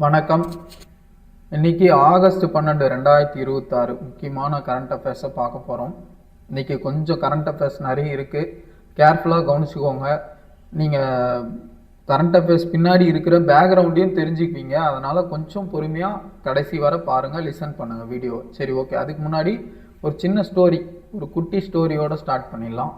வணக்கம். இன்னைக்கு ஆகஸ்ட் 12 2026 முக்கியமான கரண்ட் அஃபேர்ஸை பார்க்க போகிறோம். இன்னைக்கு கொஞ்சம் கரண்ட் அஃபேர்ஸ் நிறைய இருக்குது, கேர்ஃபுல்லாக கவனிச்சுக்கோங்க. நீங்கள் கரண்ட் அஃபேர்ஸ் பின்னாடி இருக்கிற பேக்ரவுண்டையும் தெரிஞ்சுக்குவீங்க. அதனால் கொஞ்சம் பொறுமையாக கடைசி வரை பாருங்கள், லிசன் பண்ணுங்கள் வீடியோ. சரி, ஓகே. அதுக்கு முன்னாடி ஒரு சின்ன ஸ்டோரி, ஒரு குட்டி ஸ்டோரியோடு ஸ்டார்ட் பண்ணிடலாம்.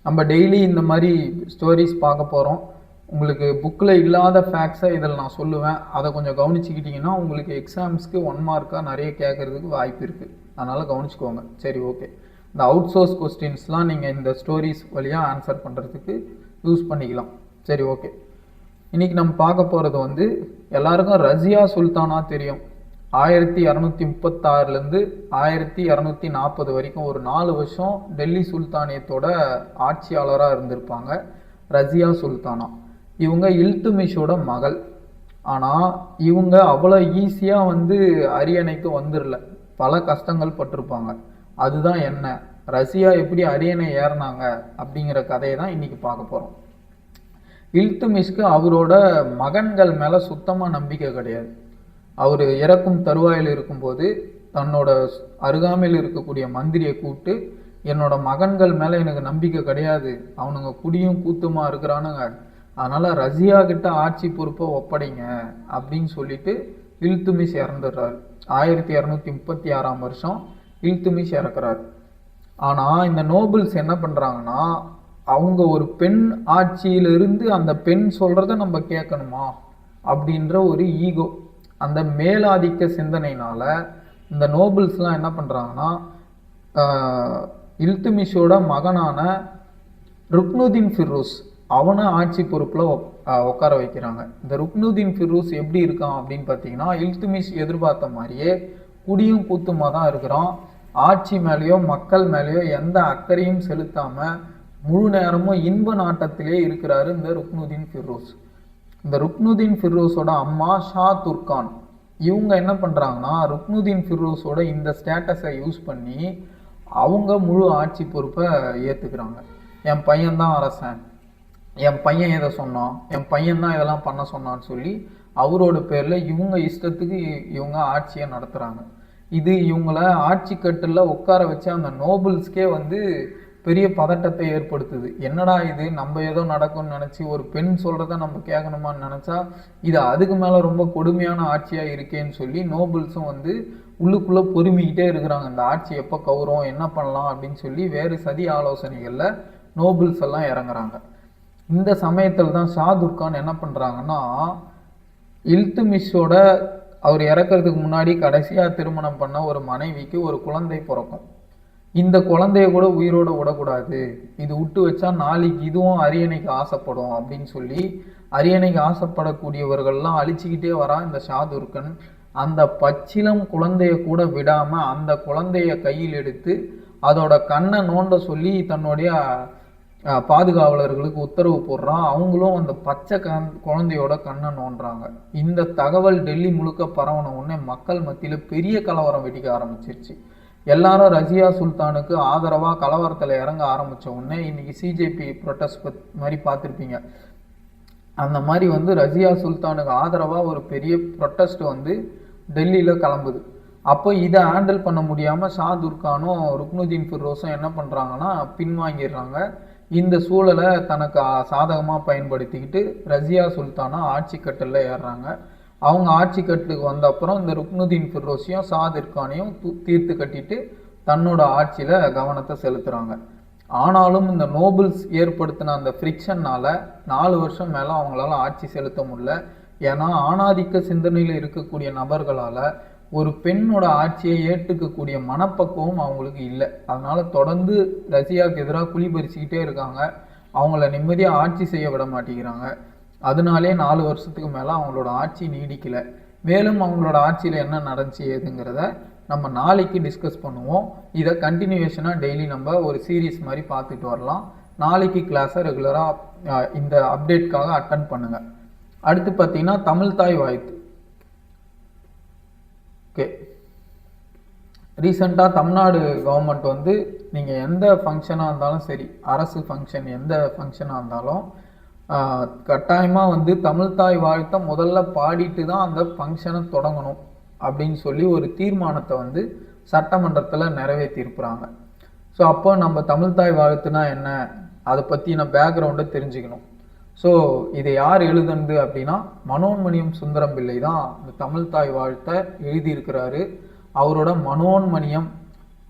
நம்ம டெய்லி இந்த மாதிரி ஸ்டோரிஸ் பார்க்க போகிறோம். உங்களுக்கு புக்கில் இல்லாத ஃபேக்ட்ஸை இதில் நான் சொல்லுவேன். அதை கொஞ்சம் கவனிச்சுக்கிட்டிங்கன்னா உங்களுக்கு எக்ஸாம்ஸ்க்கு 1 மார்க்காக நிறைய கேட்குறதுக்கு வாய்ப்பு இருக்குது. அதனால் கவனிச்சுக்கோங்க. சரி, ஓகே. இந்த அவுட் சோர்ஸ் கொஸ்டின்ஸ்லாம் நீங்கள் இந்த ஸ்டோரிஸ் வழியாக ஆன்சர் பண்ணுறதுக்கு யூஸ் பண்ணிக்கலாம். சரி, ஓகே. இன்றைக்கி நம்ம பார்க்க போகிறது எல்லாருக்கும் ரஜியா சுல்தானா தெரியும். 1236 1240 வரைக்கும் ஒரு 4 வருஷம் டெல்லி சுல்தானியத்தோட ஆட்சியாளராக இருந்திருப்பாங்க ரஜியா சுல்தானா. இவங்க இல்துமிஷோட மகள். ஆனால் இவங்க அவ்வளோ ஈஸியாக அரியணைக்கு வந்துடல, பல கஷ்டங்கள் பட்டிருப்பாங்க. அதுதான் என்ன, ரஷ்யா எப்படி அரியணை ஏறினாங்க அப்படிங்கிற கதையை தான் இன்னைக்கு பார்க்க போகிறோம். இல்துமிஷ்க்கு அவரோட மகன்கள் மேலே சுத்தமாக நம்பிக்கை கிடையாது. அவர் இறக்கும் தருவாயில் இருக்கும்போது தன்னோட அருகாமையில் இருக்கக்கூடிய மந்திரியை கூப்பிட்டு, என்னோட மகன்கள் மேலே எனக்கு நம்பிக்கை கிடையாது, அவனுங்க குடியும் கூத்துமா இருக்கிறானுங்க, அதனால் ரஷ்யா கிட்ட ஆட்சி பொறுப்பை ஒப்படைங்க அப்படின்னு சொல்லிட்டு இல்துமிஷ் இறந்துடுறாரு. 1236 இல்துமிஷ் இறக்குறாரு. ஆனால் இந்த நோபல்ஸ் என்ன பண்ணுறாங்கன்னா, அவங்க ஒரு பெண் ஆட்சியிலிருந்து அந்த பெண் சொல்கிறத நம்ம கேட்கணுமா அப்படின்ற ஒரு ஈகோ, அந்த மேலாதிக்க சிந்தனையினால இந்த நோபல்ஸ்லாம் என்ன பண்ணுறாங்கன்னா, இல்துமிஷோட மகனான ருக்னுதீன் ஃபிரோஸ் அவனை ஆட்சி பொறுப்பில் உட்கார வைக்கிறாங்க. இந்த ருக்னுதீன் ஃபிரோஸ் எப்படி இருக்கான் அப்படின்னு பார்த்தீங்கன்னா, இல்துமிஷ் எதிர்பார்த்த மாதிரியே குடியும் கூத்துமா தான் இருக்கிறான். ஆட்சி மேலேயோ மக்கள் மேலேயோ எந்த அக்கறையும் செலுத்தாமல் முழு நேரமும் இன்ப நாட்டத்திலே இருக்கிறாரு இந்த ருக்னுதீன் ஃபிரோஸ். இந்த ருக்னுதீன் ஃபிரோஸோட அம்மா ஷா துர்கான் இவங்க என்ன பண்ணுறாங்கன்னா, ருக்னுதீன் ஃபிரோஸோட இந்த ஸ்டேட்டஸை யூஸ் பண்ணி அவங்க முழு ஆட்சி பொறுப்பை ஏற்றுக்கிறாங்க. என் பையன்தான் அரசன், என் பையன் இதை சொன்னான், என் பையன்தான் இதெல்லாம் பண்ண சொன்னான்னு சொல்லி அவரோட பேரில் இவங்க இஷ்டத்துக்கு இவங்க ஆட்சியை நடத்துகிறாங்க. இது இவங்கள ஆட்சி கட்டில் உட்கார வச்சு அந்த நோபல்ஸ்க்கே பெரிய பதட்டத்தை ஏற்படுத்துது. என்னடா இது, நம்ம ஏதோ நடக்கும்னு நினச்சி ஒரு பெண் சொல்கிறத நம்ம கேட்கணுமான்னு நினச்சா இது அதுக்கு மேலே ரொம்ப கொடுமையான ஆட்சியாக இருக்கேன்னு சொல்லி நோபல்ஸும் உள்ளுக்குள்ளே பொறுமிக்கிட்டே இருக்கிறாங்க. இந்த ஆட்சி எப்போ கவுறோம், என்ன பண்ணலாம் அப்படின்னு சொல்லி வேறு சதி ஆலோசனைகளில் நோபல்ஸ் எல்லாம் இறங்குறாங்க. இந்த சமயத்தில் தான் ஷா துர்கான் என்ன பண்ணுறாங்கன்னா, இல்துமிஷோட அவர் இறக்கிறதுக்கு முன்னாடி கடைசியாக திருமணம் பண்ண ஒரு மனைவிக்கு ஒரு குழந்தை பிறக்கும். இந்த குழந்தைய கூட உயிரோடு விடக்கூடாது, இது விட்டு வச்சா நாளைக்கு இதுவும் அரியணைக்கு ஆசைப்படும் அப்படின்னு சொல்லி அரியணைக்கு ஆசைப்படக்கூடியவர்கள்லாம் அழிச்சிக்கிட்டே வரா இந்த ஷா துர்கன். அந்த பச்சிலம் குழந்தைய கூட விடாமல் அந்த குழந்தைய கையில் எடுத்து அதோட கண்ணை நோண்ட சொல்லி தன்னுடைய பாதுகாவலர்களுக்கு உத்தரவு போடுறான். அவங்களும் அந்த பச்சை குழந்தையோட கண்ணை நோண்டுறாங்க. இந்த தகவல் டெல்லி முழுக்க பரவன உடனே மக்கள் மத்தியில் பெரிய கலவரம் வெடிக்க ஆரம்பிச்சிருச்சு. எல்லாரும் ரஜியா சுல்தானுக்கு ஆதரவாக கலவரத்தில் இறங்க ஆரம்பித்த உடனே இன்னைக்கு சிஜேபி ப்ரொட்டஸ்ட் மாதிரி பார்த்துருப்பீங்க. அந்த மாதிரி ரஜியா சுல்தானுக்கு ஆதரவாக ஒரு பெரிய ப்ரொட்டஸ்ட் டெல்லியில் கிளம்புது. அப்போ இதை ஹேண்டில் பண்ண முடியாமல் ஷா துர்கானும் ருக்னுதீன் ஃபிரோஸும் என்ன பண்ணுறாங்கன்னா பின்வாங்கிடுறாங்க. இந்த சூழலை தனக்கு சாதகமாக பயன்படுத்திக்கிட்டு ரஜியா சுல்தானா ஆட்சி கட்டில் ஏறுறாங்க. அவங்க ஆட்சி கட்டுக்கு வந்த அப்புறம் இந்த ருக்னுதீன் ஃபிரோஸையும் ஷா துர்கானையும் தீர்த்து கட்டிட்டு தன்னோட ஆட்சியில் கவனத்தை செலுத்துகிறாங்க. ஆனாலும் இந்த நோபல்ஸ் ஏற்படுத்தின அந்த ஃப்ரிக்ஷனால் 4 வருஷம் மேலே அவங்களால ஆட்சி செலுத்த முடியல. ஏன்னா ஆணாதிக்க சிந்தனையில் இருக்கக்கூடிய நபர்களால் ஒரு பெண்ணோட ஆட்சியை ஏற்றுக்கக்கூடிய மனப்பக்குவம் அவங்களுக்கு இல்லை. அதனால் தொடர்ந்து ரஷ்யாவுக்கு எதிராக குளிபறிச்சுக்கிட்டே இருக்காங்க. அவங்கள நிம்மதியாக ஆட்சி செய்ய விட மாட்டேங்கிறாங்க. அதனாலே 4 வருஷத்துக்கு மேலே அவங்களோட ஆட்சி நீடிக்கலை. மேலும் அவங்களோட ஆட்சியில் என்ன நடந்துச்சு ஏதுங்கிறத நம்ம நாளைக்கு டிஸ்கஸ் பண்ணுவோம். இதை கண்டினியூவேஷனாக டெய்லி நம்ம ஒரு சீரீஸ் மாதிரி பார்த்துட்டு வரலாம். நாளைக்கு கிளாஸை ரெகுலராக இந்த அப்டேட்காக அட்டன் பண்ணுங்கள். அடுத்து பார்த்தீங்கன்னா தமிழ் தாய் வாழ்த்து. ஓகே, ரீசெண்டாக தமிழ்நாடு கவர்மெண்ட் நீங்கள் எந்த ஃபங்க்ஷனாக இருந்தாலும் சரி, அரசு ஃபங்க்ஷன் எந்த ஃபங்க்ஷனாக இருந்தாலும் கட்டாயமாக வந்து தமிழ்தாய் வாழ்த்தை முதல்ல பாடிட்டு தான் அந்த ஃபங்க்ஷனை தொடங்கணும் அப்படின்னு சொல்லி ஒரு தீர்மானத்தை வந்து சட்டமன்றத்தில் நிறைவேற்றியிருக்கிறாங்க. ஸோ அப்போ நம்ம தமிழ்தாய் வாழ்த்துனா என்ன, அதை பற்றின பேக்ரவுண்டை தெரிஞ்சுக்கணும். ஸோ இதை யார் எழுதுனது அப்படின்னா மனோன்மணியம் சுந்தரம் பிள்ளை தான் இந்த தமிழ்தாய் வாழ்த்தை எழுதியிருக்கிறாரு. அவரோட மனோன்மணியம்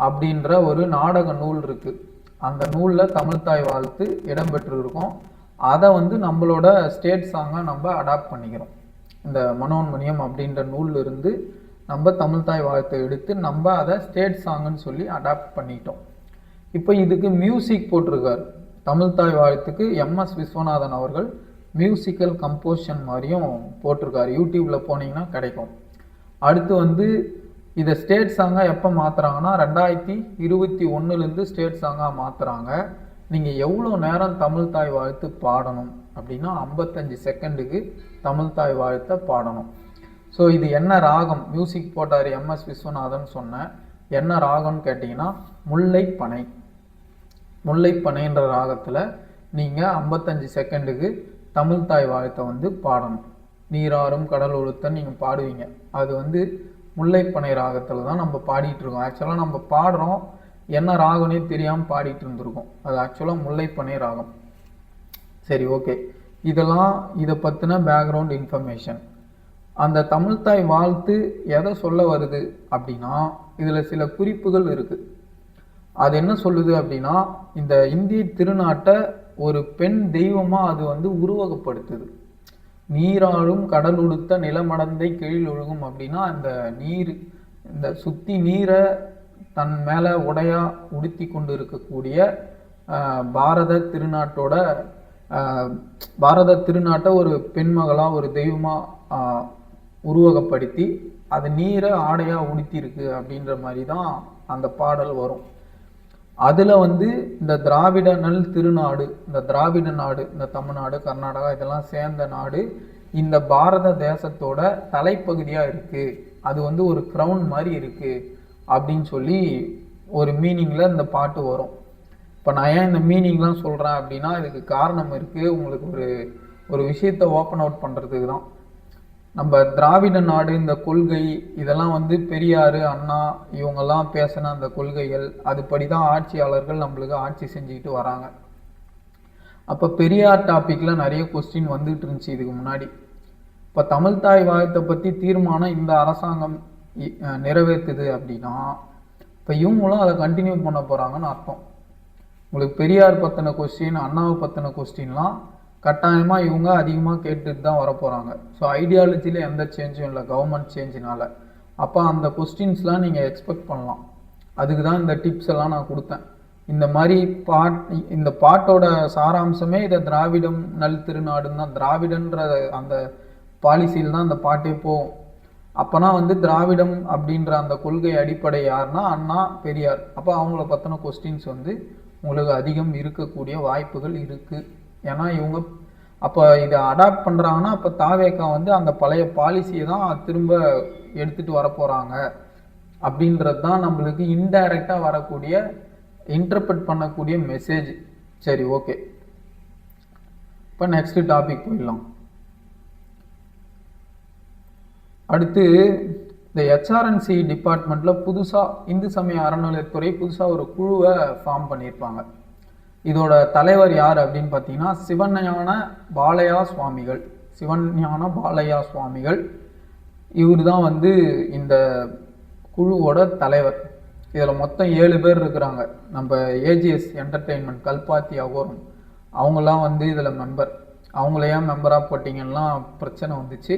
அப்படின்ற ஒரு நாடக நூல் இருக்குது. அந்த நூலில் தமிழ்தாய் வாழ்த்து இடம்பெற்று இருக்கும். அதை வந்து நம்மளோட ஸ்டேட் சாங்காக நம்ம அடாப்ட் பண்ணிக்கிறோம். இந்த மனோன்மணியம் அப்படின்ற நூலில் இருந்து நம்ம தமிழ்தாய் வாழ்த்தை எடுத்து நம்ம அதை ஸ்டேட் சாங்குன்னு சொல்லி அடாப்ட் பண்ணிட்டோம். இப்போ இதுக்கு மியூசிக் போட்டிருக்காரு. தமிழ்தாய் வாழ்த்துக்கு MS விஸ்வநாதன் அவர்கள் மியூசிக்கல் கம்போசிஷன் மாதிரியும் போட்டிருக்காரு. யூடியூப்பில் போனீங்கன்னா கிடைக்கும். அடுத்து வந்து இதை ஸ்டேட் சாங்காக எப்போ மாற்றுறாங்கன்னா 2021 ஸ்டேட் சாங்காக மாற்றுறாங்க. நீங்கள் எவ்வளோ நேரம் தமிழ்தாய் வாழ்த்து பாடணும் அப்படின்னா 55 செகண்டுக்கு தமிழ்தாய் வாழ்த்தை பாடணும். ஸோ இது என்ன ராகம், மியூசிக் போட்டார் MS விஸ்வநாதன் சொன்னேன். என்ன ராகம்னு கேட்டிங்கன்னா முல்லைப்பனை. முல்லைப்பனைன்ற ராகத்தில் நீங்கள் 55 செகண்டுக்கு தமிழ்தாய் வாழ்த்தை வந்து பாடணும். நீராறும் கடல் ஒழுத்த நீங்கள் பாடுவீங்க. அது வந்து முல்லைப்பனை ராகத்தில் தான் நம்ம பாடிட்டு இருக்கோம். ஆக்சுவலாக நம்ம பாடுறோம், என்ன ராகனே தெரியாமல் பாடிட்டு இருந்திருக்கோம். அது ஆக்சுவலாக முல்லைப்பனை ராகம். சரி, ஓகே. இதெல்லாம் இதை பற்றின பேக்ரவுண்ட் இன்ஃபர்மேஷன். அந்த தமிழ்தாய் வாழ்த்து எதை சொல்ல வருது அப்படின்னா இதில் சில குறிப்புகள் இருக்குது. அது என்ன சொல்லுது அப்படின்னா இந்த இந்திய திருநாட்டை ஒரு பெண் தெய்வமாக அது வந்து உருவகப்படுத்துது. நீராழும் கடல் உடுத்த நிலமடந்தை கீழ் ஒழுகும் அப்படின்னா இந்த நீர், இந்த சுத்தி நீரை தன் மேலே உடையா உடுத்தி கொண்டு இருக்கக்கூடிய பாரத திருநாட்டை ஒரு பெண்மகளாக ஒரு தெய்வமாக உருவகப்படுத்தி அது நீரை ஆடையாக உடுத்திருக்கு அப்படின்ற மாதிரி தான் அந்த பாடல் வரும். அதில் வந்து இந்த திராவிட நல் திருநாடு, இந்த திராவிட நாடு, இந்த தமிழ்நாடு கர்நாடகா இதெல்லாம் சேர்ந்த நாடு இந்த பாரத தேசத்தோட தலைப்பகுதியாக இருக்குது. அது வந்து ஒரு க்ரௌன் மாதிரி இருக்குது அப்படின்னு சொல்லி ஒரு மீனிங்கில் இந்த பாட்டு வரும். இப்போ நான் ஏன் இந்த மீனிங்லாம் சொல்கிறேன் அப்படின்னா இதுக்கு காரணம் இருக்குது. உங்களுக்கு ஒரு விஷயத்தை ஓப்பன் அவுட் பண்ணுறதுக்கு தான். நம்ம திராவிட நாடு இந்த கொள்கை இதெல்லாம் வந்து பெரியார், அண்ணா இவங்கெல்லாம் பேசின அந்த கொள்கைகள் அதுபடி தான் ஆட்சியாளர்கள் நம்மளுக்கு ஆட்சி செஞ்சுக்கிட்டு வராங்க. அப்போ பெரியார் டாப்பிக்கில் நிறைய கொஸ்டின் வந்துகிட்டு இருந்துச்சு இதுக்கு முன்னாடி. இப்போ தமிழ்தாய் வாழ்த்தை பற்றி தீர்மானம் இந்த அரசாங்கம் நிறைவேற்றுது அப்படின்னா இப்போ இவங்களும் அதை கண்டினியூ பண்ண போகிறாங்கன்னு அர்த்தம். உங்களுக்கு பெரியார் பற்றின கொஸ்டின், அண்ணாவை பற்றின கொஸ்டின்லாம் கட்டாயமாக இவங்க அதிகமாக கேட்டுட்டு தான் வரப்போகிறாங்க. ஸோ ஐடியாலஜியில் எந்த சேஞ்சும் இல்லை கவர்மெண்ட் சேஞ்சினால். அப்போ அந்த கொஸ்டின்ஸ்லாம் நீங்கள் எக்ஸ்பெக்ட் பண்ணலாம். அதுக்கு தான் இந்த டிப்ஸ் எல்லாம் நான் கொடுத்தேன். இந்த மாதிரி இந்த பாட்டோட சாராம்சமே இதை திராவிடம் நல் திருநாடுன்னு தான், திராவிடன்ற அந்த பாலிசியில் தான் அந்த பாட்டே போகும். அப்போனா வந்து திராவிடம் அப்படின்ற அந்த கொள்கை அடிப்படை யாருன்னா அண்ணா, பெரியார். அப்போ அவங்கள பற்றின கொஸ்டின்ஸ் வந்து உங்களுக்கு அதிகம் இருக்கக்கூடிய வாய்ப்புகள் இருக்குது. ஏன்னா இவங்க அப்போ இதை அடாப்ட் பண்ணுறாங்கன்னா அப்போ தாவேக்கா வந்து அந்த பழைய பாலிசியை தான் திரும்ப எடுத்துகிட்டு வரப்போகிறாங்க அப்படின்றது தான் நம்மளுக்கு இன்டைரக்டாக வரக்கூடிய இன்டர்பிரட் பண்ணக்கூடிய மெசேஜ். சரி, ஓகே. இப்போ நெக்ஸ்ட் டாபிக் போயிடலாம். அடுத்து இந்த HRNC டிபார்ட்மெண்ட்டில் புதுசாக இந்து சமய அறநிலையத்துறை புதுசாக ஒரு குழுவை ஃபார்ம் பண்ணியிருப்பாங்க. இதோட தலைவர் யார் அப்படின்னு பார்த்தீங்கன்னா சிவஞான பாலையா சுவாமிகள். சிவஞான பாலையா சுவாமிகள் இவர் தான் வந்து இந்த குழுவோட தலைவர். இதில் மொத்தம் 7 பேர் இருக்கிறாங்க. நம்ம AGS என்டர்டெயின்மெண்ட் கல்பாத்தி அகோரம் அவங்களாம் வந்து இதில் மெம்பர். அவங்கள ஏன் மெம்பராக போட்டிங்கன்னா பிரச்சனை வந்துச்சு.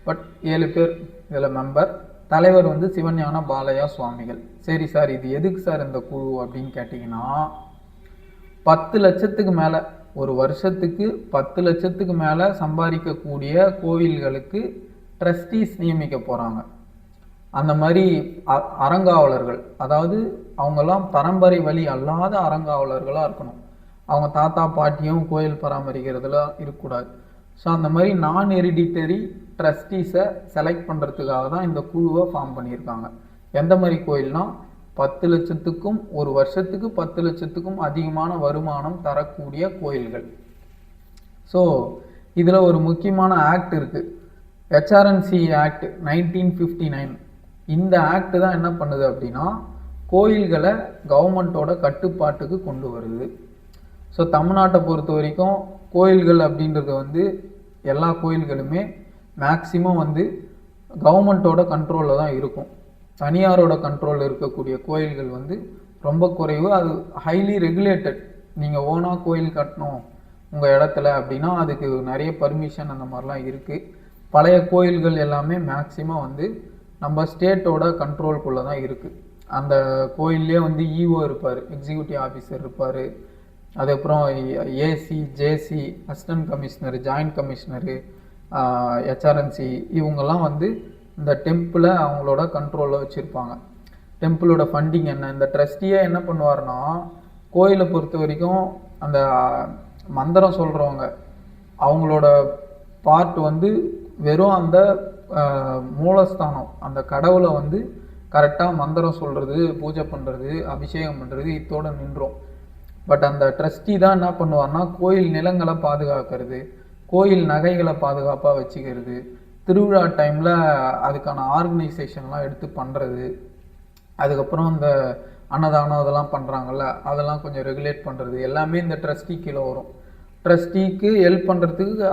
பட் 7 பேர் இதில் மெம்பர். தலைவர் வந்து சிவஞான பாலையா சுவாமிகள். சரி சார், இது எதுக்கு சார் இந்த குழு அப்படின்னு கேட்டிங்கன்னா 10 லட்சத்துக்கு மேலே ஒரு வருஷத்துக்கு 10 லட்சத்துக்கு மேலே சம்பாதிக்கக்கூடிய கோவில்களுக்கு ட்ரஸ்டீஸ் நியமிக்க போகிறாங்க. அந்த மாதிரி அறங்காவலர்கள், அதாவது அவங்கெல்லாம் பரம்பரை வழி அல்லாத அறங்காவலர்களாக இருக்கணும். அவங்க தாத்தா பாட்டியும் கோயில் பராமரிக்கிறதுல இருக்கக்கூடாது. ஸோ அந்த மாதிரி நான் ஹெரிடிட்டரி ட்ரஸ்டீஸை செலக்ட் பண்ணுறதுக்காக தான் இந்த குழுவை ஃபார்ம் பண்ணியிருக்காங்க. எந்த மாதிரி கோயில்னால் 10 லட்சத்துக்கும் ஒரு வருஷத்துக்கு 10 லட்சத்துக்கும் அதிகமான வருமானம் தரக்கூடிய கோயில்கள். ஸோ இதில் ஒரு முக்கியமான ஆக்ட் இருக்குது, ஹெச்ஆர்என்சி ஆக்ட் 1959. இந்த ஆக்ட் தான் என்ன பண்ணுது அப்படின்னா கோயில்களை கவர்மெண்ட்டோட கட்டுப்பாட்டுக்கு கொண்டு வருது. ஸோ தமிழ்நாட்டை பொறுத்த வரைக்கும் கோயில்கள் அப்படின்றது வந்து எல்லா கோயில்களுமே மேக்சிமம் வந்து கவர்மெண்ட்டோட கண்ட்ரோலில் தான் இருக்கும். தனியாரோட கண்ட்ரோலில் இருக்கக்கூடிய கோயில்கள் வந்து ரொம்ப குறைவு. அது ஹைலி ரெகுலேட்டட். நீங்கள் ஓனாக கோயில் கட்டணும் உங்கள் இடத்துல அப்படின்னா அதுக்கு நிறைய பர்மிஷன் அந்த மாதிரிலாம் இருக்குது. பழைய கோயில்கள் எல்லாமே மேக்சிமம் வந்து நம்ம ஸ்டேட்டோட கண்ட்ரோல்குள்ளே தான் இருக்குது. அந்த கோயிலே வந்து இஓ இருப்பார், எக்ஸிக்யூட்டிவ் ஆஃபீஸர் இருப்பார், அதுக்கப்புறம் AC, JC, assistant commissioner, joint commissioner, HRNC இவங்கெல்லாம் வந்து இந்த டெம்பிளை அவங்களோட கண்ட்ரோலில் வச்சுருப்பாங்க. டெம்பிளோட ஃபண்டிங் என்ன, இந்த ட்ரஸ்டியே என்ன பண்ணுவார்னா கோயிலை பொறுத்த வரைக்கும் அந்த மந்திரம் சொல்கிறவங்க அவங்களோட பார்ட் வந்து வெறும் அந்த மூலஸ்தானம், அந்த கடவுளை வந்து கரெக்டாக மந்திரம் சொல்கிறது, பூஜை பண்ணுறது, அபிஷேகம் பண்ணுறது இதோட நின்றோம். பட் அந்த ட்ரஸ்டி தான் என்ன பண்ணுவார்னா கோயில் நிலங்களை பாதுகாக்கிறது, கோயில் நகைகளை பாதுகாப்பாக வச்சுக்கிறது, திருவிழா டைமில் அதுக்கான ஆர்கனைசேஷன்லாம் எடுத்து பண்ணுறது, அதுக்கப்புறம் இந்த அன்னதானம் அதெல்லாம் பண்ணுறாங்கல்ல அதெல்லாம் கொஞ்சம் ரெகுலேட் பண்ணுறது எல்லாமே இந்த ட்ரஸ்டி கீழே வரும். ட்ரஸ்டிக்கு ஹெல்ப் பண்ணுறதுக்கு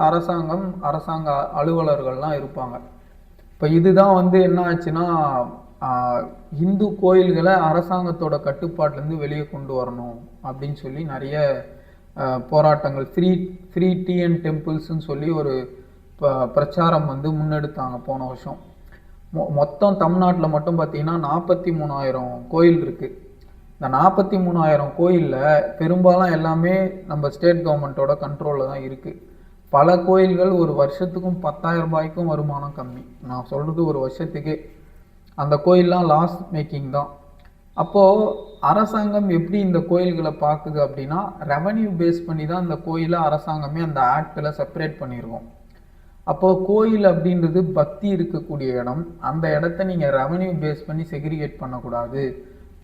அரசாங்க அலுவலர்கள்லாம் இருப்பாங்க. இப்போ இதுதான் வந்து என்ன ஆச்சுன்னா இந்து கோயில்களை அரசாங்கத்தோட கட்டுப்பாட்டிலேருந்து வெளியே கொண்டு வரணும் அப்படின்னு சொல்லி நிறைய போராட்டங்கள், ஃப்ரீ டிஎன் டெம்பிள்ஸ்ன்னு சொல்லி ஒரு பிரச்சாரம் வந்து முன்னெடுத்தாங்க போன வருஷம். மொத்தம் தமிழ்நாட்டில் மட்டும் பார்த்தீங்கன்னா 43,000 கோயில் இருக்குது. இந்த 43,000 கோயிலில் பெரும்பாலும் எல்லாமே நம்ம ஸ்டேட் கவர்மெண்ட்டோட கண்ட்ரோலில் தான் இருக்குது. பல கோயில்கள் ஒரு வருஷத்துக்கும் 10,000 ரூபாய்க்கும் வருமானம் கம்மி. நான் சொல்கிறது ஒரு வருஷத்துக்கே. அந்த கோயிலெலாம் லாஸ் மேக்கிங் தான். அப்போது அரசாங்கம் எப்படி இந்த கோயில்களை பார்க்குது அப்படின்னா ரெவன்யூ பேஸ் பண்ணி தான் இந்த கோயிலை அரசாங்கமே அந்த ஆக்டில் செப்பரேட் பண்ணியிருக்கோம். அப்போது கோயில் அப்படின்றது பக்தி இருக்கக்கூடிய இடம். அந்த இடத்த நீங்கள் ரெவன்யூ பேஸ் பண்ணி செக்ரிகேட் பண்ணக்கூடாது.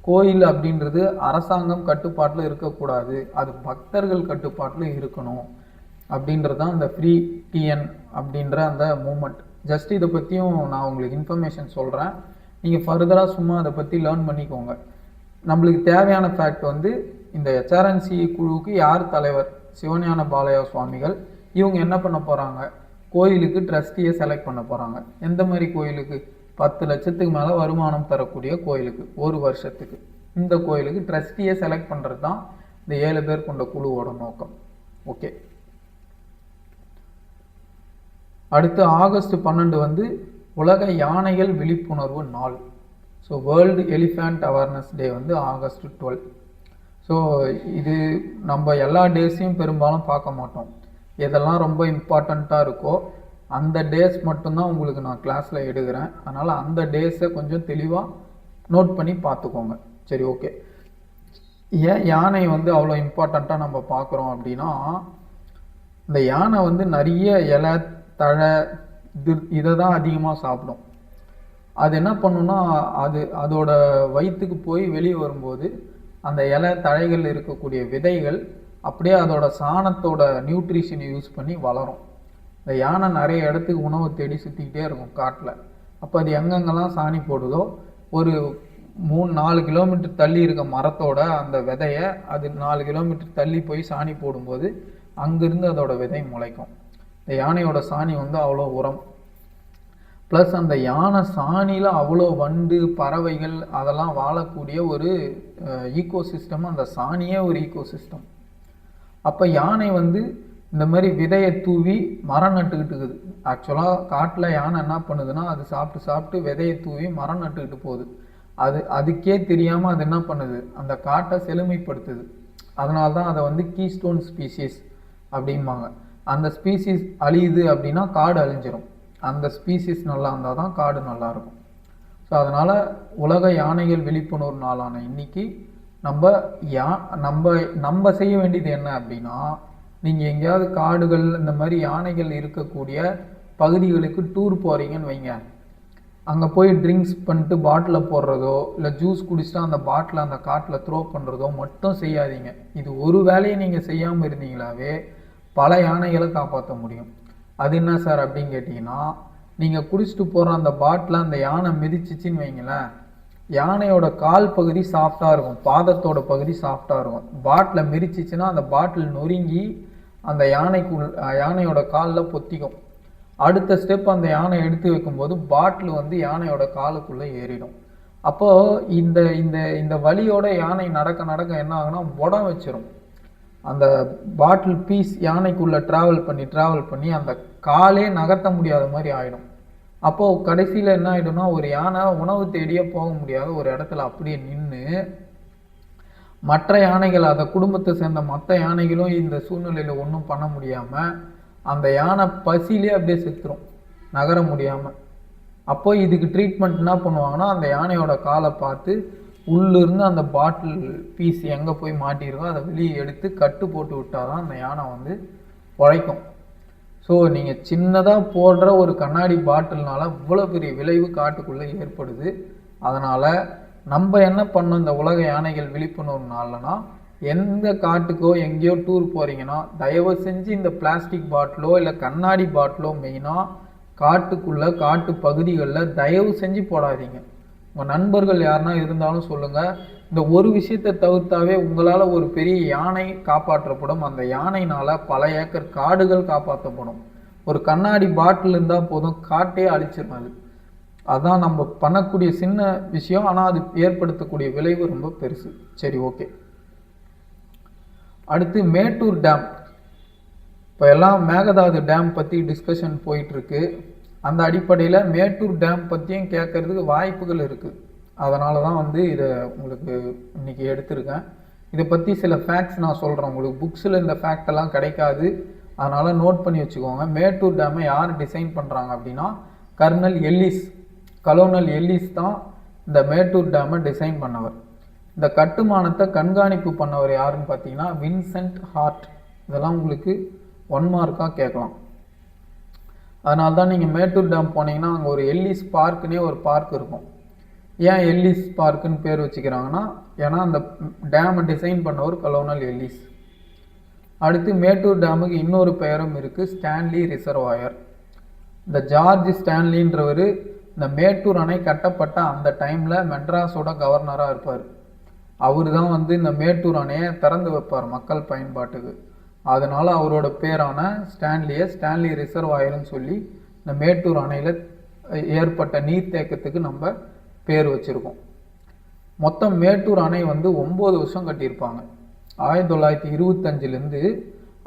கோயில் அப்படின்றது அரசாங்கம் கட்டுப்பாட்டில் இருக்கக்கூடாது, அது பக்தர்கள் கட்டுப்பாட்டில் இருக்கணும் அப்படின்றது தான் அந்த ஃப்ரீ டிஎன் அப்படின்ற அந்த மூமெண்ட். ஜஸ்ட் இதை பற்றியும் நான் உங்களுக்கு இன்ஃபர்மேஷன் சொல்கிறேன், நீங்கள் ஃபர்தராக சும்மா அதை பற்றி லேர்ன் பண்ணிக்கோங்க. நம்மளுக்கு தேவையான ஃபேக்ட் வந்து இந்த ஹெச்ஆர்என்சி குழுவுக்கு யார் தலைவர், சிவஞான பாலையா சுவாமிகள். இவங்க என்ன பண்ண போகிறாங்க, கோயிலுக்கு ட்ரஸ்டியை செலக்ட் பண்ண போகிறாங்க. எந்த மாதிரி கோயிலுக்கு, 10 லட்சத்துக்கு மேலே வருமானம் தரக்கூடிய கோயிலுக்கு ஒரு வருஷத்துக்கு. இந்த கோயிலுக்கு ட்ரஸ்டியை செலக்ட் பண்ணுறது தான் இந்த 7 பேர் கொண்ட குழுவோட நோக்கம். ஓகே, அடுத்து ஆகஸ்ட் 12 வந்து உலக யானைகள் விழிப்புணர்வு நாள். So world elephant awareness day வந்து ஆகஸ்ட் 12. ஸோ இது நம்ம எல்லா டேஸையும் பெரும்பாலும் பார்க்க மாட்டோம். எதெல்லாம் ரொம்ப இம்பார்ட்டண்ட்டாக இருக்கோ அந்த டேஸ் மட்டும்தான் உங்களுக்கு நான் கிளாஸில் எடுக்கிறேன். அதனால் அந்த டேஸை கொஞ்சம் தெளிவாக நோட் பண்ணி பார்த்துக்கோங்க. சரி, ஓகே. ஏன் யானை வந்து அவ்வளோ இம்பார்ட்டண்ட்டாக நம்ம பார்க்குறோம் அப்படின்னா இந்த யானை வந்து நிறைய இலை, தழை இதை தான் அதிகமாக சாப்பிடும். அது என்ன பண்ணுன்னா அதோட வயிற்றுக்கு போய் வெளியே வரும்போது அந்த இலை தழைகள் இருக்கக்கூடிய விதைகள் அப்படியே அதோட சாணத்தோட நியூட்ரிஷனை யூஸ் பண்ணி வளரும். இந்த யானை நிறைய இடத்துக்கு உணவு தேடி சுற்றிக்கிட்டே இருக்கும் காட்டில். அப்போ அது எங்கெங்கெல்லாம் சாணி போடுதோ ஒரு 3-4 கிலோமீட்டர் தள்ளி இருக்க மரத்தோட அந்த விதையை அது 4 கிலோமீட்டர் தள்ளி போய் சாணி போடும்போது அங்கிருந்து அதோட விதை முளைக்கும். இந்த யானையோட சாணி வந்து அவ்வளோ உரம். ப்ளஸ் அந்த யானை சாணியில் அவ்வளோ வண்டு, பறவைகள் அதெல்லாம் வாழக்கூடிய ஒரு ஈகோசிஸ்டம். அந்த சாணியே ஒரு ஈகோசிஸ்டம். அப்போ யானை வந்து இந்த மாதிரி விதையை தூவி மரம் நட்டுக்கிட்டு இருக்குது. ஆக்சுவலாக காட்டில் யானை என்ன பண்ணுதுன்னா அது சாப்பிட்டு விதையை தூவி மரம் நட்டுக்கிட்டு போகுது. அதுக்கே தெரியாமல் அது என்ன பண்ணுது, அந்த காட்டை செழுமைப்படுத்துது. அதனால தான் அதை வந்து கீஸ்டோன் ஸ்பீசிஸ் அப்படிம்பாங்க. அந்த ஸ்பீசிஸ் அழியுது அப்படின்னா காடு அழிஞ்சிரும். அந்த ஸ்பீசிஸ் நல்லா இருந்தால் தான் காடு நல்லாயிருக்கும். ஸோ அதனால் உலக யானைகள் விழிப்புணர்வு நாளான இன்னைக்கு நம்ம செய்ய வேண்டியது என்ன அப்படின்னா, நீங்கள் எங்கேயாவது காடுகள் இந்த மாதிரி யானைகள் இருக்கக்கூடிய பகுதிகளுக்கு டூர் போகிறீங்கன்னு வைங்க, அங்கே போய் ட்ரிங்க்ஸ் பண்ணிட்டு பாட்டிலில் போடுறதோ இல்லை ஜூஸ் குடிச்சிட்டா அந்த பாட்டிலை அந்த காட்டில் த்ரோ பண்ணுறதோ மட்டும் செய்யாதீங்க. இது ஒரு வேலையை நீங்கள் செய்யாமல் இருந்தீங்களாவே பல யானைகளை காப்பாற்ற முடியும். அது என்ன சார் அப்படின்னு கேட்டிங்கன்னா, நீங்கள் குடிச்சிட்டு போகிற அந்த பாட்டில் அந்த யானை மிதிச்சிச்சின்னு வைங்களேன், யானையோட கால் பகுதி சாஃப்டாக இருக்கும், பாதத்தோட பகுதி சாஃப்டாக இருக்கும். பாட்டில் மிதிச்சிச்சின்னா அந்த பாட்டில் நொறுங்கி அந்த யானையோட காலில் பொத்திக்கும். அடுத்த ஸ்டெப் அந்த யானை எடுத்து வைக்கும்போது பாட்டில் வந்து யானையோட காலுக்குள்ளே ஏறிடும். அப்போது இந்த இந்த இந்த வலியோட யானை நடக்க நடக்க என்ன ஆகுனா உடம் வச்சிரும். அந்த பாட்டில் பீஸ் யானைக்குள்ளே ட்ராவல் பண்ணி அந்த காலே நகர்த்த முடியாத மாதிரி ஆகிடும். அப்போது கடைசியில் என்ன ஆகிடும்னா, ஒரு யானை உணவு தேடியே போக முடியாத ஒரு இடத்துல அப்படியே நின்று, மற்ற யானைகள், அந்த குடும்பத்தை சேர்ந்த மற்ற யானைகளும் இந்த சூழ்நிலையில் ஒன்றும் பண்ண முடியாமல் அந்த யானை பசியிலே அப்படியே செத்துரும், நகர முடியாமல். அப்போ இதுக்கு ட்ரீட்மெண்ட் என்ன பண்ணுவாங்கன்னா, அந்த யானையோட காலை பார்த்து உள்ளிருந்து அந்த பாட்டில் பீஸ் எங்கே போய் மாட்டியிருக்கோ அதை வெளியே எடுத்து கட்டு போட்டு விட்டால் தான் அந்த யானை வந்து உழைக்கும். ஸோ நீங்கள் சின்னதாக போடுற ஒரு கண்ணாடி பாட்டில்னால இவ்வளோ பெரிய விளைவு காட்டுக்குள்ளே ஏற்படுது. அதனால் நம்ம என்ன பண்ணோம், இந்த உலக யானைகள் விழிப்புணர்வு நாள்னா, எந்த காட்டுக்கோ எங்கேயோ டூர் போகிறீங்கன்னா தயவு செஞ்சு இந்த பிளாஸ்டிக் பாட்டிலோ இல்லை கண்ணாடி பாட்டிலோ மெயினாக காட்டுக்குள்ளே காட்டு பகுதிகளில் தயவு செஞ்சு போடாதீங்க. உங்கள் நண்பர்கள் யாருன்னா இருந்தாலும் சொல்லுங்கள். இந்த ஒரு விஷயத்தை தவிர்த்தாவே உங்களால் ஒரு பெரிய யானை காப்பாற்றப்படும். அந்த யானைனால் பல ஏக்கர் காடுகள் காப்பாற்றப்படும். ஒரு கண்ணாடி பாட்டில் இருந்தால் போதும், காட்டே அழிச்சிடும். அதுதான் நம்ம பண்ணக்கூடிய சின்ன விஷயம், ஆனால் அது ஏற்படுத்தக்கூடிய விளைவு ரொம்ப பெருசு. சரி, ஓகே. அடுத்து மேட்டூர் டேம். இப்போ எல்லாம் மேகதாது டேம் பற்றி டிஸ்கஷன் போயிட்டுருக்கு. அந்த அடிப்படையில் மேட்டூர் டேம் பற்றியும் கேட்கறதுக்கு வாய்ப்புகள் இருக்குது. அதனால தான் வந்து இதை உங்களுக்கு இன்றைக்கி எடுத்திருக்கேன். இதை பற்றி சில ஃபேக்ட்ஸ் நான் சொல்கிறேன் உங்களுக்கு. புக்ஸில் இந்த ஃபேக்டெல்லாம் கிடைக்காது, அதனால் நோட் பண்ணி வச்சுக்கோங்க. மேட்டூர் டேமை யார் டிசைன் பண்ணுறாங்க அப்படின்னா, கலோனல் எல்லிஸ் தான் இந்த மேட்டூர் டேமை டிசைன் பண்ணவர். இந்த கட்டுமானத்தை கண்காணிப்பு பண்ணவர் யாருன்னு பார்த்தீங்கன்னா வின்சென்ட் ஹார்ட். இதெல்லாம் உங்களுக்கு 1 மார்க்காக கேட்கலாம். அதனால தான் நீங்கள் மேட்டூர் டேம் போனீங்கன்னா அங்கே ஒரு எல்லிஸ் பார்க்குன்னே ஒரு பார்க் இருக்கும். ஏன் எல்லிஸ் பார்க்குன்னு பேர் வச்சுக்கிறாங்கன்னா, ஏன்னா அந்த டேமை டிசைன் பண்ணவர் கலோனல் எல்லிஸ். அடுத்து மேட்டூர் டேமுக்கு இன்னொரு பெயரும் இருக்குது, ஸ்டான்லி ரிசர்வாயர். இந்த ஜார்ஜ் ஸ்டான்லின்றவர் இந்த மேட்டூர் அணை கட்டப்பட்ட அந்த டைமில் மெட்ராஸோட கவர்னராக இருப்பார். அவர் தான் வந்து இந்த மேட்டூர் அணையை திறந்து வைப்பார் மக்கள் பயன்பாட்டுக்கு. அதனால் அவரோட பேரான ஸ்டான்லி ரிசர்வாயர்னு சொல்லி இந்த மேட்டூர் அணையில் ஏற்பட்ட நீர்த்தேக்கத்துக்கு நம்ம பேர் வச்சுருக்கோம். மொத்தம் மேட்டூர் அணை வந்து 9 வருஷம் கட்டியிருப்பாங்க. 1925லேருந்து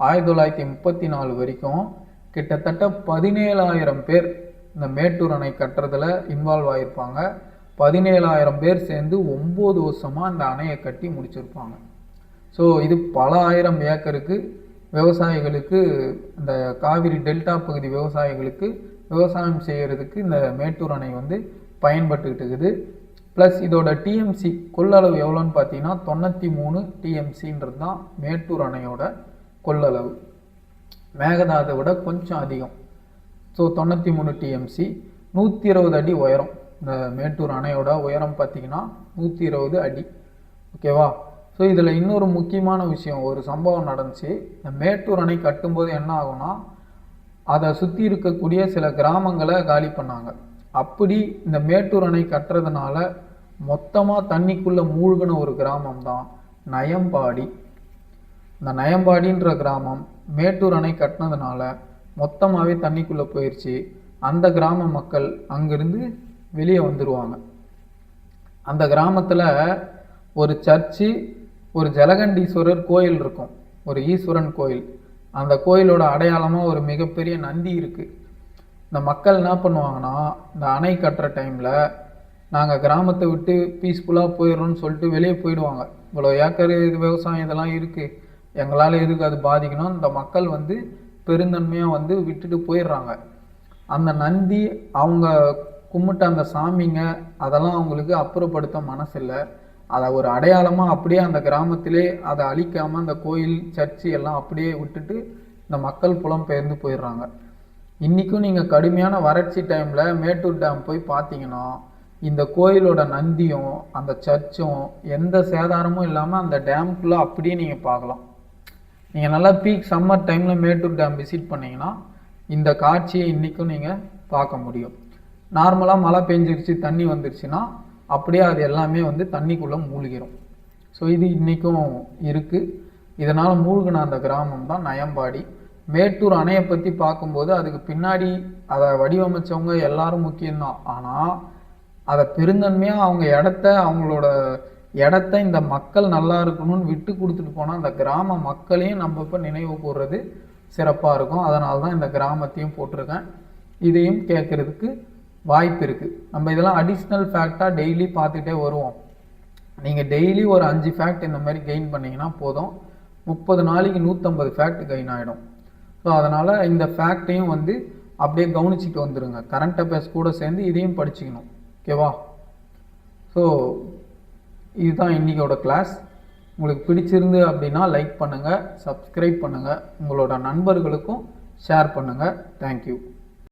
1934 வரைக்கும் கிட்டத்தட்ட 17,000 பேர் இந்த மேட்டூர் அணை கட்டுறதுல இன்வால்வ் ஆகியிருப்பாங்க. 17,000 பேர் சேர்ந்து 9 வருஷமாக இந்த அணையை கட்டி முடிச்சிருப்பாங்க. ஸோ இது பல ஆயிரம் ஏக்கருக்கு விவசாயிகளுக்கு, இந்த காவிரி டெல்டா பகுதி விவசாயிகளுக்கு விவசாயம் செய்கிறதுக்கு இந்த மேட்டூர் அணை வந்து பயன்பட்டுக்கிட்டு இருக்குது. ப்ளஸ் இதோட டிஎம்சி கொள்ளளவு எவ்வளோன்னு பார்த்தீங்கன்னா 93 டிஎம்சின்றது தான் மேட்டூர் அணையோட கொள்ளளவு. மேகதாதை விட கொஞ்சம் அதிகம். ஸோ 93 டிஎம்சி, 120 அடி உயரம். இந்த மேட்டூர் அணையோட உயரம் பார்த்தீங்கன்னா 120 அடி. ஓகேவா? ஸோ இதில் இன்னொரு முக்கியமான விஷயம், ஒரு சம்பவம் நடந்துச்சு. இந்த மேட்டூர் அணை கட்டும்போது என்ன ஆகும்னா, அதை சுற்றி இருக்கக்கூடிய சில கிராமங்களை காலி பண்ணாங்க. அப்படி இந்த மேட்டூர் அணை கட்டுறதுனால மொத்தமாக தண்ணிக்குள்ளே மூழ்கின ஒரு கிராமம் தான் நயம்பாடி. இந்த நயம்பாடின்ற கிராமம் மேட்டூர் அணை கட்டினதுனால மொத்தமாகவே தண்ணிக்குள்ளே போயிடுச்சு. அந்த கிராம மக்கள் அங்கேருந்து வெளியே வந்துடுவாங்க. அந்த கிராமத்தில் ஒரு சர்ச்சு, ஒரு ஜலகண்டீஸ்வரர் கோயில் இருக்கும், ஒரு ஈஸ்வரன் கோயில். அந்த கோயிலோட அடையாளமாக ஒரு மிகப்பெரிய நந்தி இருக்குது. இந்த மக்கள் என்ன பண்ணுவாங்கன்னா, இந்த அணை கட்டுற டைமில் நாங்கள் கிராமத்தை விட்டு பீஸ்ஃபுல்லாக போயிடுறோன்னு சொல்லிட்டு வெளியே போயிடுவாங்க. இவ்வளோ ஏக்கர் இது விவசாயம் இதெல்லாம் இருக்குது, எங்களால் எதுக்கு அது பாதிக்கணும், இந்த மக்கள் வந்து பெருந்தன்மையாக வந்து விட்டுட்டு போயிடுறாங்க. அந்த நந்தி அவங்க கும்பிட்ட அந்த சாமிங்க அதெல்லாம் அவங்களுக்கு அப்புறப்படுத்த மனசில்லை. அதை ஒரு அடையாளமாக அப்படியே அந்த கிராமத்திலே அதை அழிக்காமல் அந்த கோயில் சர்ச்சு எல்லாம் அப்படியே விட்டுட்டு இந்த மக்கள் புலம்பெயர்ந்து போயிடுறாங்க. இன்றைக்கும் நீங்கள் கடுமையான வறட்சி டைமில் மேட்டூர் டேம் போய் பார்த்தீங்கன்னா இந்த கோயிலோட நந்தியும் அந்த சர்ச்சும் எந்த சேதாரமும் இல்லாமல் அந்த டேமுக்குள்ளே அப்படியே நீங்கள் பார்க்கலாம். நீங்கள் நல்லா பீக் சம்மர் டைமில் மேட்டூர் டேம் விசிட் பண்ணிங்கன்னா இந்த காட்சியை இன்றைக்கும் நீங்கள் பார்க்க முடியும். நார்மலாக மழை பெஞ்சிருச்சு தண்ணி வந்துருச்சுன்னா அப்படியே அது எல்லாமே வந்து தண்ணிக்குள்ளே மூழ்கிடும். ஸோ இது இன்றைக்கும் இருக்குது. இதனால் மூழ்கின அந்த கிராமம் தான் நயம்பாடி. மேட்டூர் அணையை பற்றி பார்க்கும்போது அதுக்கு பின்னாடி அதை வடிவமைச்சவங்க எல்லாரும் முக்கியம்தான். ஆனால் அதை பெருந்தன்மையாக அவங்களோட இடத்த இந்த மக்கள் நல்லா இருக்கணும்னு விட்டு கொடுத்துட்டு போனால் அந்த கிராம மக்களையும் நம்ம இப்போ நினைவு கூறுறது சிறப்பாக இருக்கும். அதனால தான் இந்த கிராமத்தையும் போட்டிருக்கேன். இதையும் கேட்குறதுக்கு வாய்ப்பு இருக்குது. நம்ம இதெல்லாம் அடிஷ்னல் ஃபேக்டாக டெய்லி பார்த்துட்டே வருவோம். நீங்கள் டெய்லி ஒரு 5 ஃபேக்ட் இந்த மாதிரி கெயின் பண்ணிங்கன்னா போதும், 30 நாளைக்கு 150 ஃபேக்ட் கெயின் ஆகிடும். ஸோ அதனால் இந்த ஃபேக்டையும் வந்து அப்படியே கவனிச்சிட்டு வந்துடுங்க. கரண்ட் அஃபேர்ஸ் கூட சேர்ந்து இதையும் படிச்சுக்கணும். ஓகேவா? ஸோ இதுதான் இன்றைக்கோட கிளாஸ். உங்களுக்கு பிடிச்சிருந்து அப்படின்னா லைக் பண்ணுங்கள், சப்ஸ்கிரைப் பண்ணுங்கள், உங்களோட நண்பர்களுக்கும் ஷேர் பண்ணுங்கள். தேங்க்யூ.